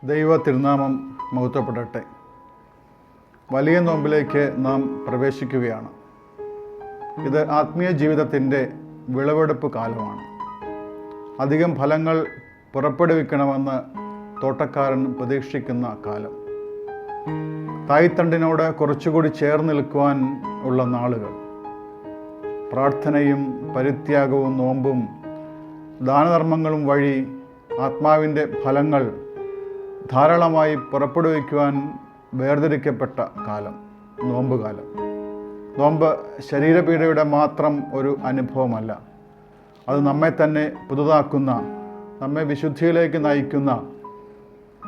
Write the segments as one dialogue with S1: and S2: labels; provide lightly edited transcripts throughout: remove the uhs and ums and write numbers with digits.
S1: ദൈവ തിരുനാമം മഹത്വപ്പെടട്ടെ. വലിയ നോമ്പിലേക്ക് നാം പ്രവേശിക്കുകയാണ്. ഇത് ആത്മീയ ജീവിതത്തിൻ്റെ വിളവെടുപ്പ് കാലമാണ്. അധികം ഫലങ്ങൾ പുറപ്പെടുവിക്കണമെന്ന് തോട്ടക്കാരൻ പ്രതീക്ഷിക്കുന്ന കാലം. തായ്തണ്ടിനോട് കുറച്ചുകൂടി ചേർന്ന് നിൽക്കുവാൻ ഉള്ള നാളുകൾ. പ്രാർത്ഥനയും പരിത്യാഗവും നോമ്പും ദാനധർമ്മങ്ങളും വഴി ആത്മാവിൻ്റെ ഫലങ്ങൾ ധാരാളമായി പുറപ്പെടുവിക്കുവാൻ വേർതിരിക്കപ്പെട്ട കാലം, നോമ്പ് കാലം. നോമ്പ് ശരീരപീഡയുടെ മാത്രം ഒരു അനുഭവമല്ല. അത് നമ്മെ തന്നെ പുതുതാക്കുന്ന, നമ്മെ വിശുദ്ധിയിലേക്ക് നയിക്കുന്ന,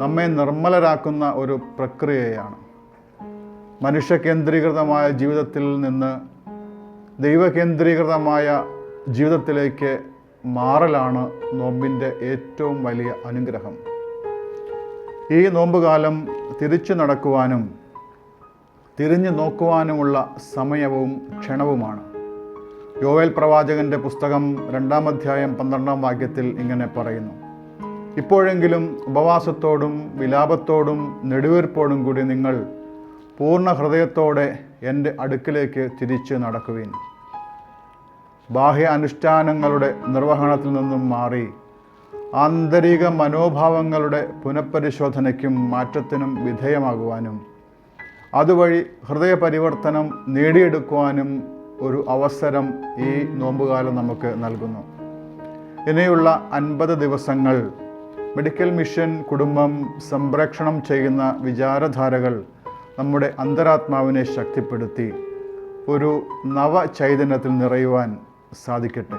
S1: നമ്മെ നിർമ്മലരാക്കുന്ന ഒരു പ്രക്രിയയാണ്. മനുഷ്യകേന്ദ്രീകൃതമായ ജീവിതത്തിൽ നിന്ന് ദൈവകേന്ദ്രീകൃതമായ ജീവിതത്തിലേക്ക് മാറലാണ് നോമ്പിൻ്റെ ഏറ്റവും വലിയ അനുഗ്രഹം. ഈ നോമ്പുകാലം തിരിച്ചു നടക്കുവാനും തിരിഞ്ഞു നോക്കുവാനുമുള്ള സമയവും ക്ഷണവുമാണ്. യോവേൽ പ്രവാചകൻ്റെ പുസ്തകം 2-ാം അധ്യായം 12-ാം വാക്യത്തിൽ ഇങ്ങനെ പറയുന്നു: ഇപ്പോഴെങ്കിലും ഉപവാസത്തോടും വിലാപത്തോടും നെടുവീർപ്പോടും കൂടി നിങ്ങൾ പൂർണ്ണ ഹൃദയത്തോടെ എൻ്റെ അടുക്കിലേക്ക് തിരിച്ച് നടക്കുവിൻ. ബാഹ്യ അനുഷ്ഠാനങ്ങളുടെ നിർവഹണത്തിൽ നിന്നും മാറി ആന്തരിക മനോഭാവങ്ങളുടെ പുനഃപരിശോധനയ്ക്കും മാറ്റത്തിനും വിധേയമാകുവാനും അതുവഴി ഹൃദയപരിവർത്തനം നേടിയെടുക്കുവാനും ഒരു അവസരം ഈ നോമ്പുകാലം നമുക്ക് നൽകുന്നു. ഇനിയുള്ള 50 ദിവസങ്ങൾ മെഡിക്കൽ മിഷൻ കുടുംബം സംപ്രേക്ഷണം ചെയ്യുന്ന വിചാരധാരകൾ നമ്മുടെ അന്തരാത്മാവിനെ ശക്തിപ്പെടുത്തി ഒരു നവചൈതന്യത്തിൽ നിറയുവാൻ സാധിക്കട്ടെ.